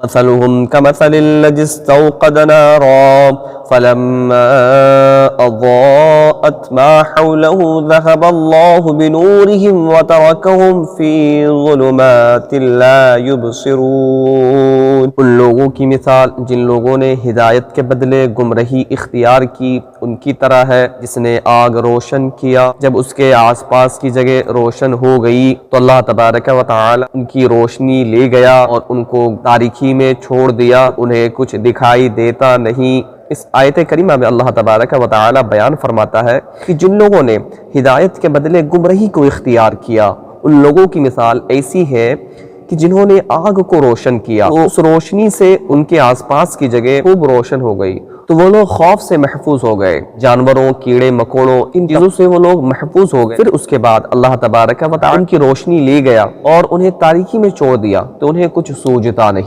मसलुहुम कमसलिल्लज़ी इस्तौक़द नारा फलम्मा अज़ाअत मा हौलहु ज़हबल्लाहु बिनूरिहिम व तरकहुम फ़ी ज़ुलुमातिन ला युबसिरून। उन लोगों की मिसाल जिन लोगों ने हिदायत के बदले गुमराही इख्तियार की उनकी तरह है, जिसने आग रोशन किया, जब उसके आसपास की जगह रोशन हो गई तो अल्लाह तबारक व तआला उनकी रोशनी ले गया और उनको तारीकी में छोड़ दिया, उन्हें कुछ दिखाई देता नहीं। इस आयत करीमा में अल्लाह तबारक व तआला बयान फरमाता है कि जिन लोगों ने हिदायत के बदले गुमराही को इख्तियार किया, उन लोगों की मिसाल ऐसी है कि जिन्होंने आग को रोशन किया तो उस रोशनी से उनके आसपास की जगह खूब रोशन हो गई, तो वो लोग खौफ से महफूज हो गए, जानवरों, कीड़े मकोड़ों, इन चीजों से वो लोग महफूज हो गए। फिर उसके बाद अल्लाह तबारक व तआला उनकी रोशनी ले गया और उन्हें तारीकी में छोड़ दिया, तो उन्हें कुछ सूझता नहीं।